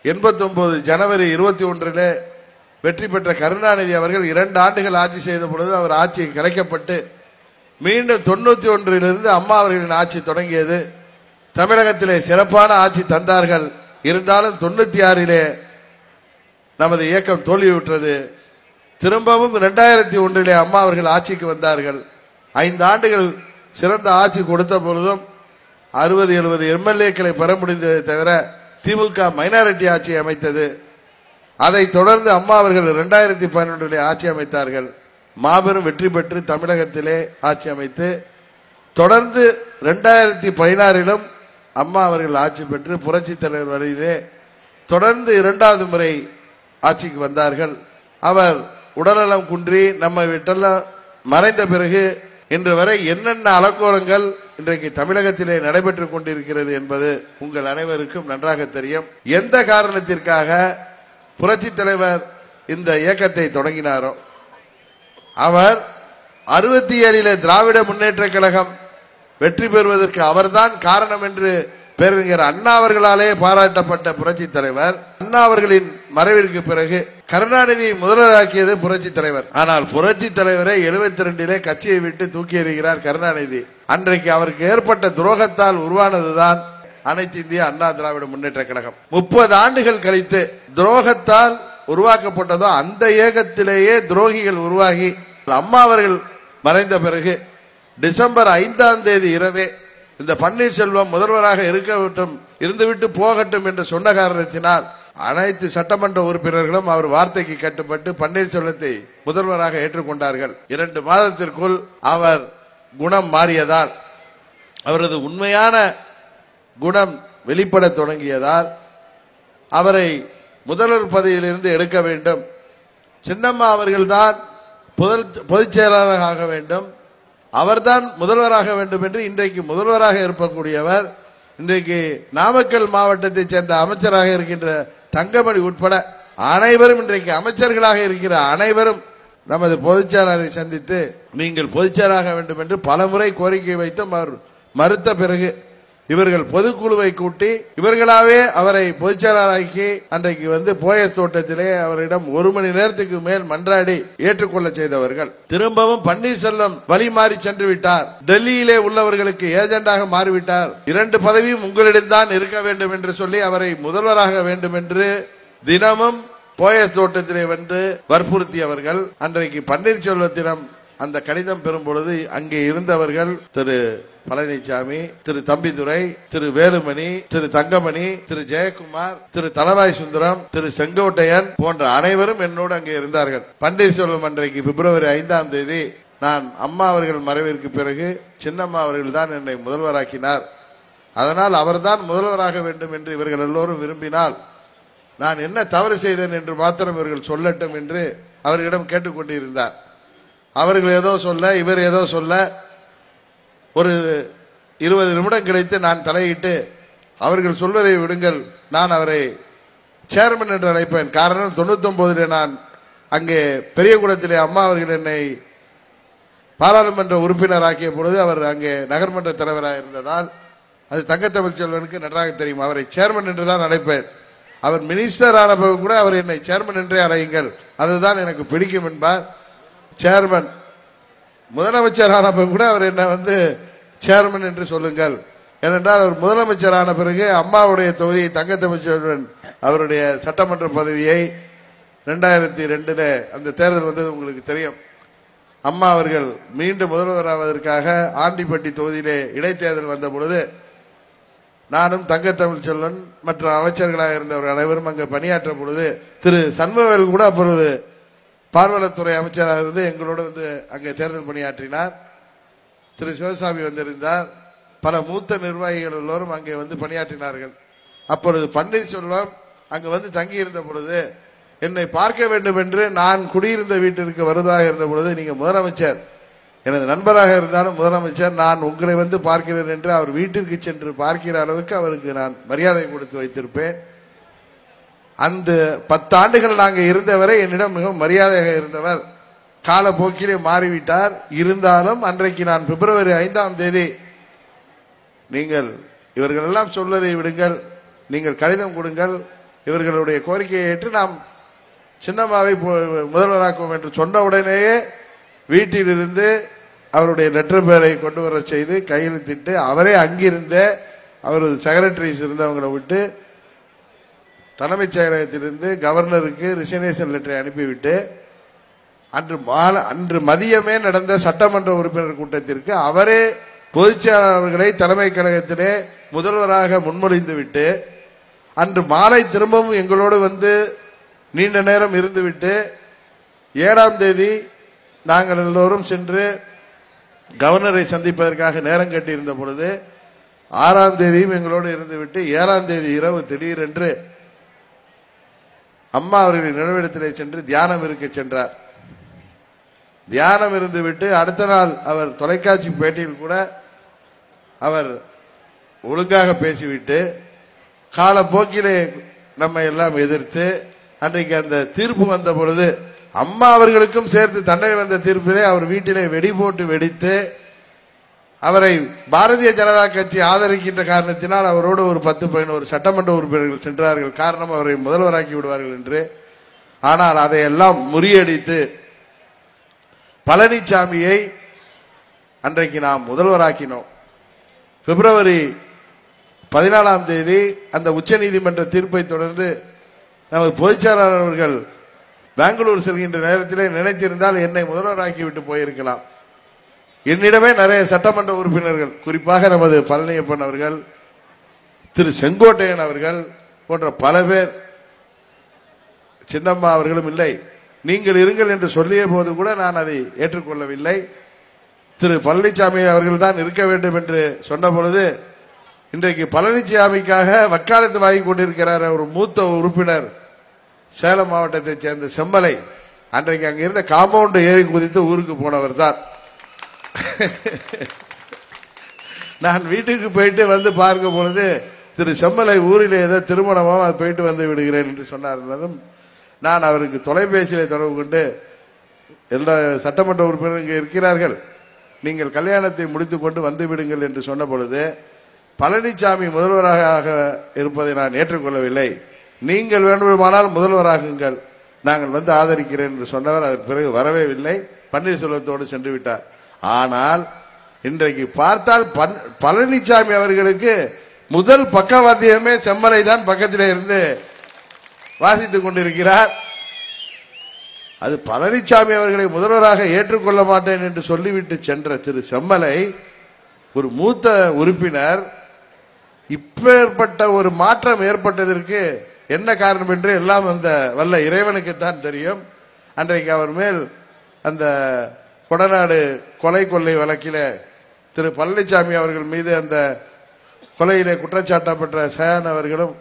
89 ஜனவரி 21 வெற்றி பெற்ற கருணாநிதி அவர்கள் 2 ஆண்டுகள் ஆட்சி செய்த பொழுது அவர் ஆட்சி கிடைக்கப்பட்டு மீண்டும் 91 அம்மா அவர்களின் ஆட்சி தொடங்கியது. தமிழகத்திலே சிறப்பான ஆட்சி தந்தார்கள். இருந்தாலும் 96 நமது இயக்கம் தோல்வியுற்றது. திரும்பவும் 2001 அம்மா அவர்கள் ஆட்சிக்கு வந்தார்கள். 5 ஆண்டுகள் சிறந்த ஆட்சி கொடுத்த பொழுதும் 60-70 எம்எல்ஏக்களை பெற முடிந்ததை தவிர திமுக மைனாரிட்டி ஆட்சி அமைத்தது. அதை தொடர்ந்து அம்மா அவர்கள் 2011 ஆட்சி அமைத்தார்கள். மாபெரும் வெற்றி பெற்று தமிழகத்திலே ஆட்சி அமைத்து தொடர்ந்து 2016 அம்மா அவர்கள் ஆட்சி பெற்று புரட்சி தலைவர் வழியிலே தொடர்ந்து 2வது முறை ஆட்சிக்கு வந்தார்கள். அவர் உடல்நலம் குன்றி நம்மை விட்டெல்லாம் மறைந்த பிறகு இன்று வரை என்னென்ன அலங்கோலங்கள் இன்றைக்கு தமிழகத்திலே நடைபெற்றுக் கொண்டிருக்கிறது என்பது உங்கள் அனைவருக்கும் நன்றாக தெரியும். எந்த காரணத்திற்காக புரட்சி தலைவர் இந்த இயக்கத்தை தொடங்கினாரோ அவர் 67 திராவிட முன்னேற்ற கழகம் வெற்றி பெறுவதற்கு அவர்தான் காரணம் என்று பேரறிஞர் அண்ணா அவர்களாலே பாராட்டப்பட்ட புரட்சி தலைவர் அண்ணா அவர்களின் மறைவிற்கு பிறகு கருணாநிதியை முதல்வராக்கியது புரட்சி தலைவர். ஆனால் புரட்சி தலைவரை 72 கட்சியை விட்டு தூக்கி எறிகிறார் கருணாநிதி. அன்றைக்கு அவருக்கு ஏற்பட்ட துரோகத்தால் உருவானதுதான் அனைத்து இந்திய அண்ணா திராவிட முன்னேற்ற கழகம். 30 ஆண்டுகள் கழித்து துரோகத்தால் உருவாக்கப்பட்டதோ அந்த இயக்கத்திலேயே துரோகிகள் உருவாகி அம்மா அவர்கள் மறைந்த பிறகு டிசம்பர் 5 இரவே இந்த பன்னீர்செல்வம் முதல்வராக இருந்துவிட்டு போகட்டும் என்று சொன்ன காரணத்தினால் அனைத்து சட்டமன்ற உறுப்பினர்களும் அவர் வார்த்தைக்கு கட்டுப்பட்டு பன்னீர்செல்வத்தை முதல்வராக ஏற்றுக்கொண்டார்கள். 2 மாதத்திற்குள் அவர் குணம் மாறியதால் அவரது உண்மையான குணம் வெளிப்பட தொடங்கியதால் அவரை முதல்வர் பதவியிலிருந்து எடுக்க வேண்டும். சின்னம்மா அவர்கள்தான் பொதுச் செயலாளராக ஆக வேண்டும், அவர்தான் முதல்வராக வேண்டும் என்று இன்றைக்கு முதல்வராக இருக்கக்கூடியவர் இன்றைக்கு நாமக்கல் மாவட்டத்தை சேர்ந்த அமைச்சராக இருக்கின்ற தங்கமணி உட்பட அனைவரும் இன்றைக்கு அமைச்சர்களாக இருக்கிற அனைவரும் நமது பொதுச்செயலாளரை சந்தித்து நீங்கள் பொதுச்செயலாக வேண்டும் என்று பலமுறை கோரிக்கை வைத்தும் அவர் மறுத்த பிறகு இவர்கள் பொதுக்குழுவை கூட்டி இவர்களாவே அவரை பொதுச்செயலாளராக்கி அன்றைக்கு போயஸ் தோட்டத்திலே அவரிடம் 1 மணி நேரத்துக்கு மேல் மன்றாடி ஏற்றுக்கொள்ள செய்தவர்கள். திரும்பவும் பன்னீர்செல்வம் வழி மாறி சென்று விட்டார். டெல்லியிலே உள்ளவர்களுக்கு ஏஜெண்டாக மாறிவிட்டார். 2 பதவியும் உங்களிடம்தான் இருக்க வேண்டும் என்று சொல்லி அவரை முதல்வராக வேண்டும் என்று தினமும் போயஸ் தோட்டத்திலே வற்புறுத்தியவர்கள் அன்றைக்கு பன்னீர்செல்வத்திடம் அந்த கடிதம் பெறும் பொழுது அங்கே இருந்தவர்கள் திரு பழனிசாமி, திரு தம்பிதுரை, திரு வேலுமணி, திரு தங்கமணி, திரு ஜெயக்குமார், திரு தலவாய் சுந்தரம், திரு செங்கோட்டையன் போன்ற அனைவரும் என்னோடு அங்கே இருந்தார்கள். பன்னீர்செல்வம் அன்றைக்கு பிப்ரவரி 5 நான் அம்மா அவர்கள் மறைவிற்கு பிறகு சின்னம்மா அவர்கள் தான் என்னை முதல்வராக்கினார், அதனால் அவர்தான் முதல்வராக வேண்டும் என்று இவர்கள் எல்லோரும் விரும்பினால் நான் என்ன தவறு செய்தேன் என்று மாத்திரம் இவர்கள் சொல்லட்டும் என்று அவர்களிடம் கேட்டுக்கொண்டிருந்தார். அவர்கள் ஏதோ சொல்ல இவர் ஏதோ சொல்ல ஒரு 20 நிமிடம் கழித்து நான் தலையிட்டு அவர்கள் சொல்வதை விடுங்கள், நான் அவரை சேர்மன் என்று அழைப்பேன். காரணம் 99 நான் அங்கே பெரியகுளத்திலே அம்மா அவர்கள் என்னை பாராளுமன்ற உறுப்பினர் ஆக்கிய பொழுது அவர் அங்கே நகர்மன்ற தலைவராக இருந்ததால் அது தங்கத்தமிழ்ச்செல்வனுக்கு நன்றாக தெரியும். அவரை சேர்மன் என்று தான் அழைப்பேன். அவர் மினிஸ்டர் ஆன பிறகு கூட அவர் என்னை சேர்மன் என்றே அழையுங்கள், அதுதான் எனக்கு பிடிக்கும் என்பார். சேர்மன் முதலமைச்சர் ஆன பிறகு கூட அவர் என்ன சேர்மன் என்று சொல்லுங்கள், ஏனென்றால் அவர் முதலமைச்சர் ஆன பிறகு அம்மாவுடைய தொகுதியை தங்கத்தமிழ்ச்செல்வன் அவருடைய சட்டமன்ற பதவியை 2002 அந்த தேர்தல் வந்தது உங்களுக்கு தெரியும். அம்மா அவர்கள் மீண்டும் முதல்வராவதற்காக ஆண்டிப்பட்டி தொகுதியிலே இடைத்தேர்தல் வந்த பொழுது நானும் தங்கத்தமிழ்ச்செல்வன் மற்ற அமைச்சர்களாக இருந்தவர்கள் அனைவரும் அங்கு பணியாற்ற பொழுது திரு சண்முகவேல் கூட அப்பொழுது பால்வளத்துறை அமைச்சராக இருந்து எங்களோடு அங்கே தேர்தல் பணியாற்றினார். திரு சிவசாமி வந்திருந்தார். பல மூத்த நிர்வாகிகள் எல்லோரும் அங்கே பணியாற்றினார்கள். அப்பொழுது பன்னீர்செல்வம் அங்கு தங்கியிருந்த பொழுது என்னை பார்க்க வேண்டும் என்று நான் குடியிருந்த வீட்டிற்கு வருவதாக இருந்த பொழுது நீங்க முதலமைச்சர், எனது நண்பராக இருந்தாலும் முதலமைச்சர், நான் உங்களை பார்க்கிறேன் என்று அவர் வீட்டிற்கு சென்று பார்க்கிற அளவுக்கு அவருக்கு நான் மரியாதை கொடுத்து வைத்திருப்பேன். அந்த 10 ஆண்டுகள் நாங்கள் இருந்தவரை என்னிடம் மிகவும் மரியாதையாக இருந்தவர் காலப்போக்கிலே மாறிவிட்டார். இருந்தாலும் அன்றைக்கு நான் பிப்ரவரி 5 நீங்கள் இவர்கள் எல்லாம் சொல்வதை விடுங்கள், நீங்கள் கடிதம் கொடுங்கள், இவர்களுடைய கோரிக்கையை ஏற்று நாம் சின்னம்மாவை முதல்வராக்குவோம் என்று சொன்ன உடனேயே வீட்டிலிருந்து அவருடைய லெட்டர் பேரை கொண்டு வர செய்து கையெழுத்திட்டு அவரே அங்கிருந்த அவரது செக்ரட்டரிஸ் இருந்தவங்களை விட்டு தலைமைச் செயலகத்திலிருந்து கவர்னருக்கு ரிசைனேஷன் லெட்டரை அனுப்பிவிட்டு அன்று மதியமே நடந்த சட்டமன்ற உறுப்பினர் கூட்டத்திற்கு அவரே பொதுச்செயலாளர்களை தலைமை கழகத்திலே முதல்வராக முன்மொழிந்து விட்டு அன்று மாலை திரும்பவும் எங்களோடு வந்து நீண்ட நேரம் இருந்துவிட்டு 7ஆம் தேதி நாங்கள் எல்லோரும் சென்று கவர்னரை சந்திப்பதற்காக நேரம் கட்டியிருந்த பொழுது 6ஆம் தேதியும் எங்களோடு இருந்துவிட்டு 7ஆம் தேதி இரவு திடீரென்று அம்மா அவர்களின் நினைவிடத்திலே சென்று தியானம் இருக்க சென்றார். தியானம் இருந்துவிட்டு அடுத்த நாள் அவர் தொலைக்காட்சி பேட்டியில் கூட அவர் ஒழுங்காக பேசிவிட்டு காலப்போக்கிலே நம்மை எல்லாம் எதிர்த்து அன்றைக்கு அந்த தீர்ப்பு வந்த பொழுது அம்மா அவர்களுக்கும் சேர்த்து தண்டனை வந்த தீர்ப்பிலே அவர் வீட்டிலே வெடி போட்டு வெடித்து அவரை பாரதிய ஜனதா கட்சி ஆதரிக்கின்ற காரணத்தினால் அவரோடு ஒரு 10-11 சட்டமன்ற உறுப்பினர்கள் சென்றார்கள். காரணம் அவரை முதல்வராக்கி விடுவார்கள் என்று. ஆனால் அதையெல்லாம் முறியடித்து பழனிசாமியை அன்றைக்கு நாம் முதல்வராக்கினோம். பிப்ரவரி 14ஆம் தேதி அந்த உச்ச நீதிமன்ற தீர்ப்பை தொடர்ந்து நமது பொதுச்செயலாளர் அவர்கள் பெங்களூர் செல்கின்ற நேரத்திலே நினைத்திருந்தால் என்னை முதல்வராக்கி விட்டு போயிருக்கலாம். என்னிடமே நிறைய சட்டமன்ற உறுப்பினர்கள், குறிப்பாக நமது பழனியப்பன் அவர்கள், திரு செங்கோட்டையன் அவர்கள் போன்ற பல பேர், சின்னம்மா அவர்களும் இல்லை, நீங்கள் இருங்கள் என்று சொல்லிய போது கூட நான் அதை ஏற்றுக்கொள்ளவில்லை. திரு பழனிசாமி அவர்கள் தான் இருக்க வேண்டும் என்று சொன்ன பொழுது இன்றைக்கு பழனிசாமிக்காக வக்காலத்து வாங்கி கொண்டிருக்கிறார் ஒரு மூத்த உறுப்பினர் சேலம் மாவட்டத்தைச் சேர்ந்த செம்மலை. அன்றைக்கு அங்க இருந்த காம்பவுண்ட் ஏறி குதித்து ஊருக்கு போனவர் தான். நான் வீட்டுக்கு போயிட்டு வந்து பார்க்கும் பொழுது திரு செம்மலை ஊரிலே ஏதோ திருமணமோ அது போயிட்டு வந்து விடுகிறேன் என்று சொன்னார். நான் அவருக்கு தொலைபேசியிலே தொடர்பு கொண்டு எல்லா சட்டமன்ற உறுப்பினர்கள் இங்கே இருக்கிறார்கள், நீங்கள் கல்யாணத்தை முடித்துக் கொண்டு வந்து விடுங்கள் என்று சொன்ன பொழுது பழனிசாமி முதல்வராக இருப்பதை நான் ஏற்றுக்கொள்ளவில்லை, நீங்கள் வேண்டுமானால் முதல்வராகுங்கள், நாங்கள் வந்து ஆதரிக்கிறேன் என்று சொன்னவர் அதற்கு பிறகு வரவே இல்லை, பன்னீர்செல்வத்தோடு சென்று விட்டார். ஆனால் இன்றைக்கு பார்த்தால் பழனிசாமி அவர்களுக்கு முதல் பக்கவாத்தியமே செம்மலை தான் பக்கத்திலே இருந்து வாசித்துக் கொண்டிருக்கிறார். அது பழனிசாமி அவர்களை முதல்வராக ஏற்றுக்கொள்ள மாட்டேன் என்று சொல்லிவிட்டு சென்ற திரு செம்மலை ஒரு மூத்த உறுப்பினர் இப்பேற்பட்ட ஒரு மாற்றம் ஏற்பட்டதற்கு என்ன காரணம் என்று எல்லாம் அந்த வல்ல இறைவனுக்குத்தான் தெரியும். அன்றைக்கு அவர் மேல் அந்த கொடநாடு கொலை கொள்ளை வழக்கில திரு பழனிசாமி அவர்கள் மீது அந்த கொலையிலே குற்றச்சாட்டப்பட்ட சயான் அவர்களும்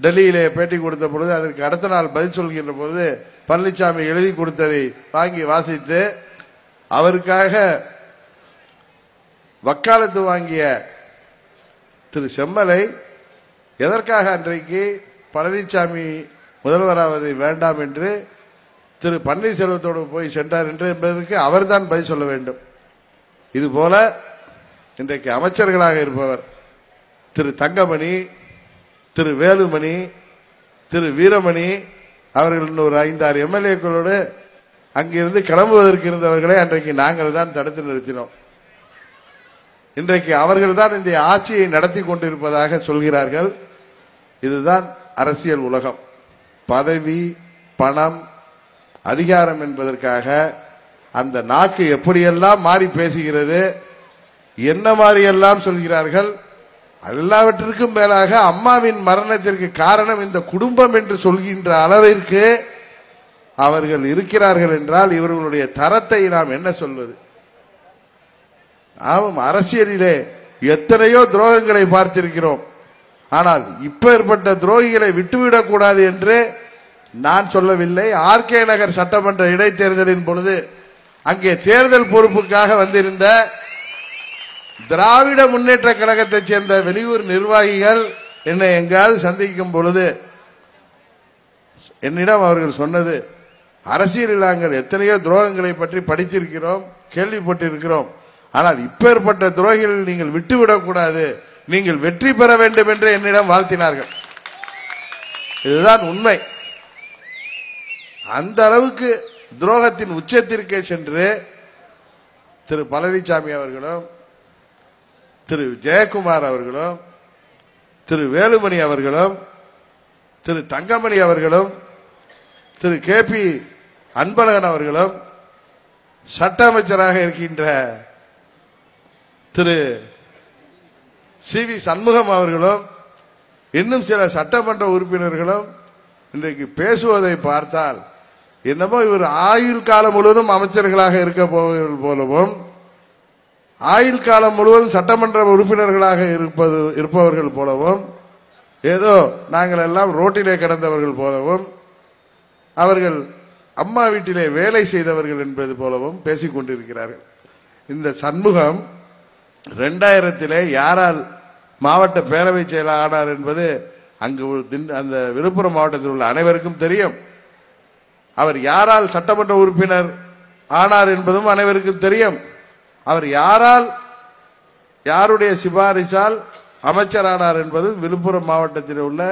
டெல்லியிலே பேட்டி கொடுத்த பொழுது அதற்கு அடுத்த நாள் பதில் சொல்கின்ற பொழுது பழனிசாமி எழுதி கொடுத்ததை வாங்கி வாசித்து அவருக்காக வக்காலத்து வாங்கிய திரு செம்மலை எதற்காக அன்றைக்கு பழனிசாமி முதல்வராவதை வேண்டாம் என்று திரு பன்னீர்செல்வத்தோடு போய் சென்றார் என்று என்பதற்கு அவர்தான் பதில் சொல்ல வேண்டும். இதுபோல இன்றைக்கு அமைச்சர்களாக இருப்பவர் திரு தங்கமணி, திரு வேலுமணி, திரு வீரமணி அவர்கள் ஒரு 5-6 எம்எல்ஏக்களோடு அங்கிருந்து கிளம்புவதற்கு இருந்தவர்களை அன்றைக்கு நாங்கள் தான் தடுத்து நிறுத்தினோம். இன்றைக்கு அவர்கள் தான் இந்த ஆட்சியை நடத்தி கொண்டிருப்பதாக சொல்கிறார்கள். இதுதான் அரசியல் உலகம். பதவி, பணம், அதிகாரம் என்பதற்காக அந்த நாக்கு எப்படியெல்லாம் மாறி பேசுகிறது, என்ன மாதிரி எல்லாம் சொல்கிறார்கள். எல்லாவற்றிற்கும் மேலாக அம்மாவின் மரணத்திற்கு காரணம் இந்த குடும்பம் என்று சொல்கின்ற அளவிற்கு அவர்கள் இருக்கிறார்கள் என்றால் இவர்களுடைய தரத்தை நாம் என்ன சொல்வது? ஆமாம், அரசியலிலே எத்தனையோ துரோகங்களை பார்த்திருக்கிறோம். ஆனால் இப்பேற்பட்ட துரோகிகளை விட்டுவிடக் கூடாது என்று நான் சொல்லவில்லை. ஆர்கே நகர் சட்டமன்ற இடைத்தேர்தலின் பொழுது அங்கே தேர்தல் பொறுப்புக்காக வந்திருந்த திராவிட முன்னேற்ற கழகத்தைச் சேர்ந்த வெளியூர் நிர்வாகிகள் என்னை எங்காவது சந்திக்கும் பொழுது என்னிடம் அவர்கள் சொன்னது, அரசியலில் நாங்கள் எத்தனையோ துரோகங்களை பற்றி படித்திருக்கிறோம், கேள்விப்பட்டிருக்கிறோம். ஆனால் இப்பேற்பட்ட துரோகிகள் நீங்கள் விட்டுவிடக் கூடாது, நீங்கள் வெற்றி பெற வேண்டும் என்று என்னிடம் வாழ்த்தினார்கள். இதுதான் உண்மை. அந்த அளவுக்கு துரோகத்தின் உச்சத்திற்கே சென்று திரு பழனிசாமி அவர்களும் திரு ஜெயக்குமார் அவர்களும் திரு வேலுமணி அவர்களும் திரு தங்கமணி அவர்களும் திரு KP அன்பழகன் அவர்களும் சட்ட அமைச்சராக இருக்கின்ற திரு CV சண்முகம் அவர்களும் இன்னும் சில சட்டமன்ற உறுப்பினர்களும் இன்றைக்கு பேசுவதை பார்த்தால் என்னமோ இவர் ஆயுள் காலம் முழுவதும் அமைச்சர்களாக இருக்க போவர்கள் போலவும் ஆயுள் காலம் முழுவதும் சட்டமன்ற உறுப்பினர்களாக இருப்பவர்கள் போலவும் ஏதோ நாங்கள் எல்லாம் ரோட்டிலே கிடந்தவர்கள் போலவும் அவர்கள் அம்மா வீட்டிலே வேலை செய்தவர்கள் என்பது போலவும் பேசிக் கொண்டிருக்கிறார்கள். இந்த சண்முகம் 2000 யாரால் மாவட்ட பேரவை செயலாளர் ஆனார் என்பது அங்கு அந்த விழுப்புரம் மாவட்டத்தில் உள்ள அனைவருக்கும் தெரியும். அவர் யாரால் சட்டமன்ற உறுப்பினர் ஆனார் என்பதும் அனைவருக்கும் தெரியும். அவர் யாருடைய சிபாரிசால் அமைச்சரானார் என்பது விழுப்புரம் மாவட்டத்தில் உள்ள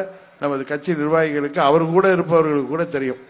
நமது கட்சி நிர்வாகிகளுக்கு அவர் கூட இருப்பவர்களுக்கு கூட தெரியும்.